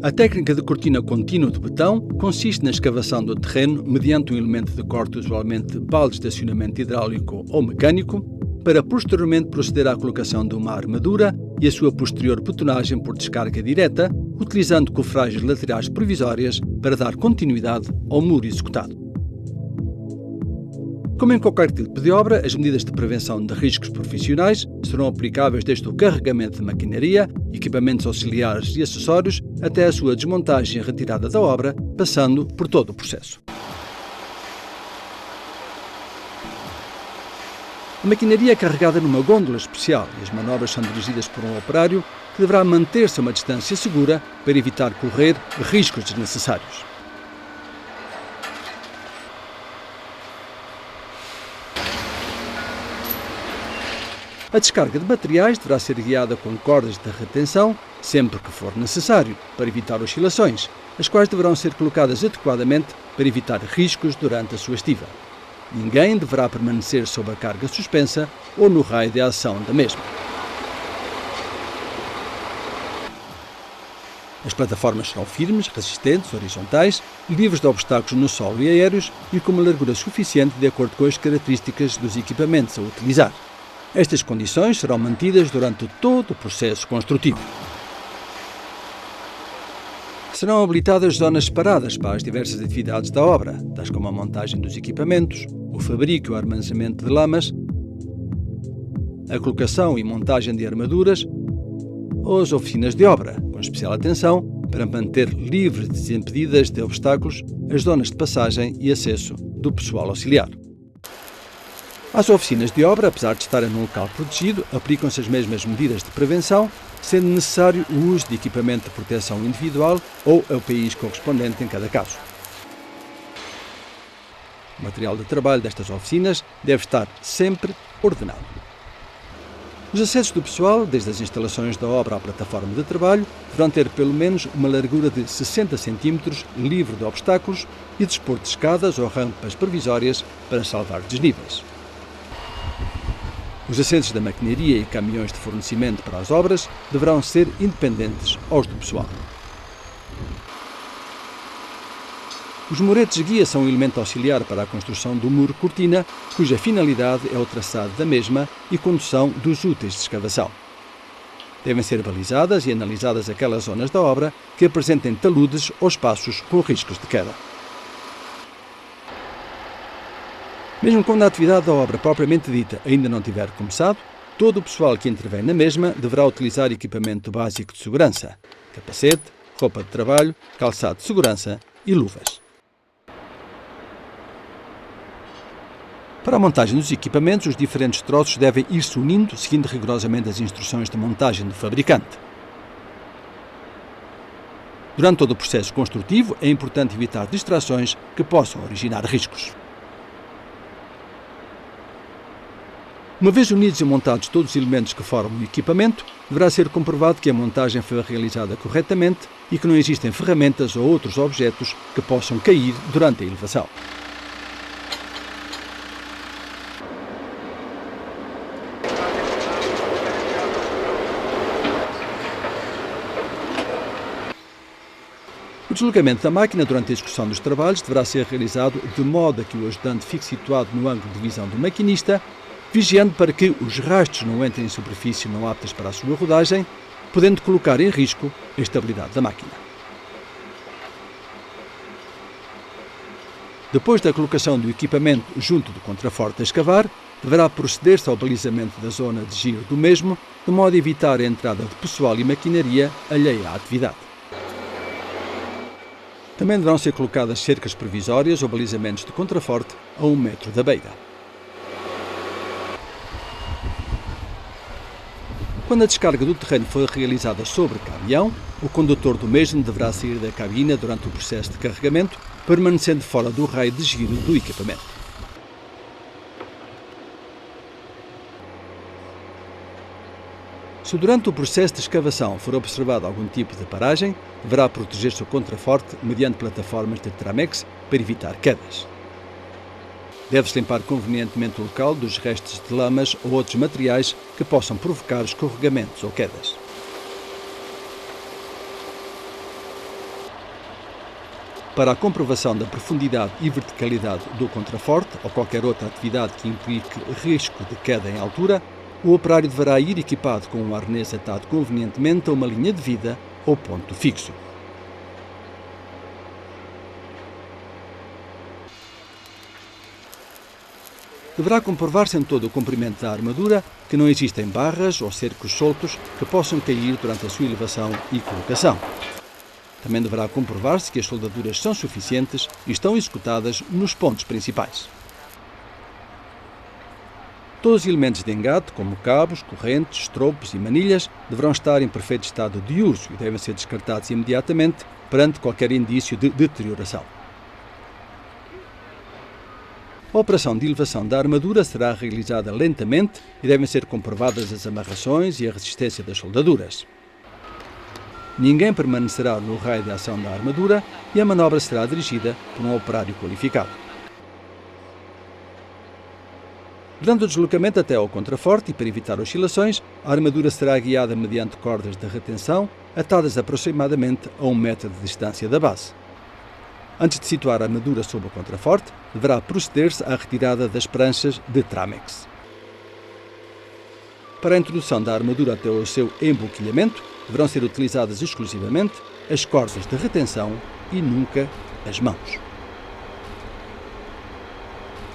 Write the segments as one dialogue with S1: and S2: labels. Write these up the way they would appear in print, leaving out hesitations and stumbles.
S1: A técnica de cortina contínua de betão consiste na escavação do terreno mediante um elemento de corte, usualmente balde de estacionamento hidráulico ou mecânico, para posteriormente proceder à colocação de uma armadura e a sua posterior betonagem por descarga direta, utilizando cofragens laterais provisórias para dar continuidade ao muro executado. Como em qualquer tipo de obra, as medidas de prevenção de riscos profissionais serão aplicáveis desde o carregamento de maquinaria, equipamentos auxiliares e acessórios, até a sua desmontagem e retirada da obra, passando por todo o processo. A maquinaria é carregada numa gôndola especial e as manobras são dirigidas por um operário que deverá manter-se a uma distância segura para evitar correr riscos desnecessários. A descarga de materiais deverá ser guiada com cordas de retenção, sempre que for necessário, para evitar oscilações, as quais deverão ser colocadas adequadamente para evitar riscos durante a sua estiva. Ninguém deverá permanecer sob a carga suspensa ou no raio de ação da mesma. As plataformas serão firmes, resistentes, horizontais, livres de obstáculos no solo e aéreos e com uma largura suficiente de acordo com as características dos equipamentos a utilizar. Estas condições serão mantidas durante todo o processo construtivo. Serão habilitadas zonas separadas para as diversas atividades da obra, tais como a montagem dos equipamentos, o fabrico e o armazenamento de lamas, a colocação e montagem de armaduras ou as oficinas de obra, com especial atenção para manter livres e desimpedidas de obstáculos as zonas de passagem e acesso do pessoal auxiliar. Às oficinas de obra, apesar de estarem num local protegido, aplicam-se as mesmas medidas de prevenção, sendo necessário o uso de equipamento de proteção individual ou ao país correspondente em cada caso. O material de trabalho destas oficinas deve estar sempre ordenado. Os acessos do pessoal, desde as instalações da obra à plataforma de trabalho, deverão ter pelo menos uma largura de 60 cm, livre de obstáculos, e dispor de escadas ou rampas provisórias para salvar desníveis. Os assentos da maquinaria e caminhões de fornecimento para as obras deverão ser independentes aos do pessoal. Os muretes guia são um elemento auxiliar para a construção do muro cortina, cuja finalidade é o traçado da mesma e condução dos úteis de escavação. Devem ser balizadas e analisadas aquelas zonas da obra que apresentem taludes ou espaços com riscos de queda. Mesmo quando a atividade da obra propriamente dita ainda não tiver começado, todo o pessoal que intervém na mesma deverá utilizar equipamento básico de segurança, capacete, roupa de trabalho, calçado de segurança e luvas. Para a montagem dos equipamentos, os diferentes troços devem ir-se unindo, seguindo rigorosamente as instruções de montagem do fabricante. Durante todo o processo construtivo, é importante evitar distrações que possam originar riscos. Uma vez unidos e montados todos os elementos que formam o equipamento, deverá ser comprovado que a montagem foi realizada corretamente e que não existem ferramentas ou outros objetos que possam cair durante a elevação. O deslocamento da máquina durante a execução dos trabalhos deverá ser realizado de modo a que o ajudante fique situado no ângulo de visão do maquinista, vigiando para que os rastros não entrem em superfície não aptas para a sua rodagem, podendo colocar em risco a estabilidade da máquina. Depois da colocação do equipamento junto do contraforte a escavar, deverá proceder-se ao balizamento da zona de giro do mesmo, de modo a evitar a entrada de pessoal e maquinaria alheia à atividade. Também deverão ser colocadas cercas provisórias ou balizamentos de contraforte a 1 metro da beira. Quando a descarga do terreno for realizada sobre caminhão, o condutor do mesmo deverá sair da cabina durante o processo de carregamento, permanecendo fora do raio de giro do equipamento. Se durante o processo de escavação for observado algum tipo de paragem, deverá proteger-se o contraforte mediante plataformas de Tramex para evitar quedas. Deve-se limpar convenientemente o local dos restos de lamas ou outros materiais que possam provocar escorregamentos ou quedas. Para a comprovação da profundidade e verticalidade do contraforte ou qualquer outra atividade que implique risco de queda em altura, o operário deverá ir equipado com um arnês atado convenientemente a uma linha de vida ou ponto fixo. Deverá comprovar-se em todo o comprimento da armadura que não existem barras ou cercos soltos que possam cair durante a sua elevação e colocação. Também deverá comprovar-se que as soldaduras são suficientes e estão executadas nos pontos principais. Todos os elementos de engate, como cabos, correntes, estropos e manilhas, deverão estar em perfeito estado de uso e devem ser descartados imediatamente perante qualquer indício de deterioração. A operação de elevação da armadura será realizada lentamente e devem ser comprovadas as amarrações e a resistência das soldaduras. Ninguém permanecerá no raio de ação da armadura e a manobra será dirigida por um operário qualificado. Durante o deslocamento até ao contraforte e para evitar oscilações, a armadura será guiada mediante cordas de retenção atadas aproximadamente a 1 metro de distância da base. Antes de situar a armadura sob o contraforte, deverá proceder-se à retirada das pranchas de Tramex. Para a introdução da armadura até o seu emboquilhamento, deverão ser utilizadas exclusivamente as cordas de retenção e nunca as mãos.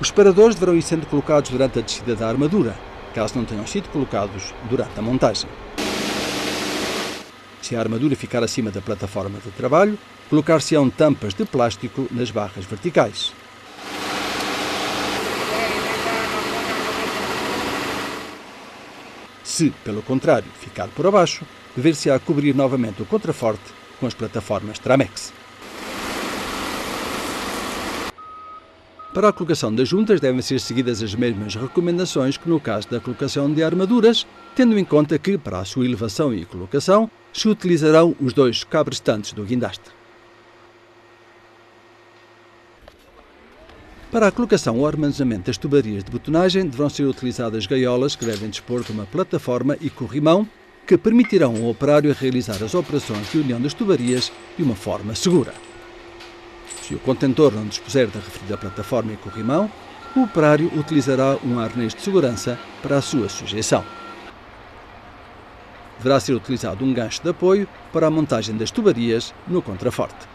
S1: Os separadores deverão ir sendo colocados durante a descida da armadura, caso não tenham sido colocados durante a montagem. Se a armadura ficar acima da plataforma de trabalho, colocar-se-ão tampas de plástico nas barras verticais. Se, pelo contrário, ficar por abaixo, dever-se-á cobrir novamente o contraforte com as plataformas Tramex. Para a colocação das juntas devem ser seguidas as mesmas recomendações que no caso da colocação de armaduras, tendo em conta que, para a sua elevação e colocação, se utilizarão os 2 cabrestantes do guindaste. Para a colocação ou armazenamento das tubarões de botonagem, deverão ser utilizadas gaiolas que devem dispor de uma plataforma e corrimão que permitirão ao operário realizar as operações de união das tubarões de uma forma segura. Se o contentor não dispuser da referida plataforma e corrimão, o operário utilizará um arnês de segurança para a sua sujeição. Deverá ser utilizado um gancho de apoio para a montagem das tubarões no contraforte.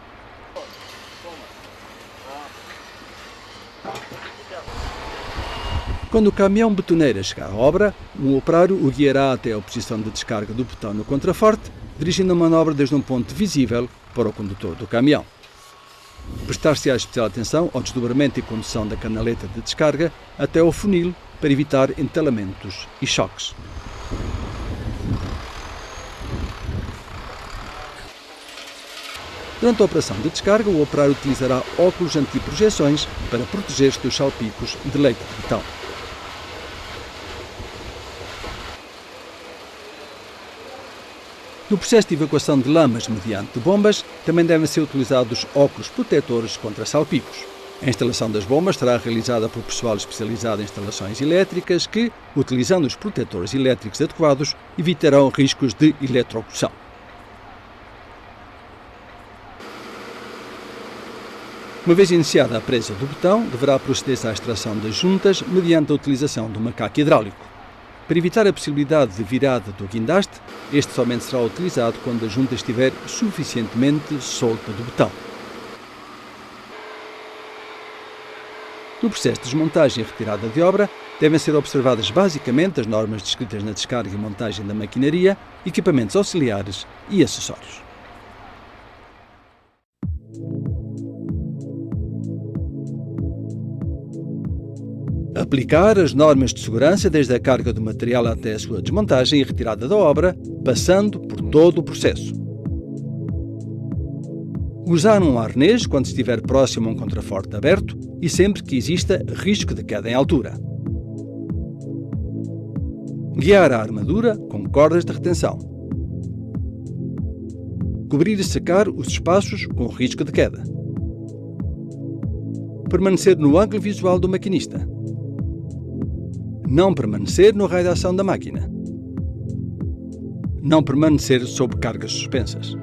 S1: Quando o caminhão betoneira chegar à obra, um operário o guiará até a posição de descarga do botão no contraforte, dirigindo a manobra desde um ponto visível para o condutor do caminhão. Prestar-se-á especial atenção ao desdobramento e condução da canaleta de descarga até ao funil para evitar entalamentos e choques. Durante a operação de descarga, o operário utilizará óculos anti-projeções para proteger-se dos salpicos de leite de betão. No processo de evacuação de lamas mediante bombas, também devem ser utilizados óculos protetores contra salpicos. A instalação das bombas será realizada por pessoal especializado em instalações elétricas que, utilizando os protetores elétricos adequados, evitarão riscos de eletrocução. Uma vez iniciada a presa do botão, deverá proceder-se à extração das juntas mediante a utilização do macaco hidráulico. Para evitar a possibilidade de virada do guindaste, este somente será utilizado quando a junta estiver suficientemente solta do botão. No processo de desmontagem e retirada de obra, devem ser observadas basicamente as normas descritas na descarga e montagem da maquinaria, equipamentos auxiliares e acessórios. Aplicar as normas de segurança desde a carga do material até a sua desmontagem e retirada da obra, passando por todo o processo. Usar um arnês quando estiver próximo a um contraforte aberto e sempre que exista risco de queda em altura. Guiar a armadura com cordas de retenção. Cobrir e secar os espaços com risco de queda. Permanecer no ângulo visual do maquinista. Não permanecer no raio de ação da máquina. Não permanecer sob cargas suspensas.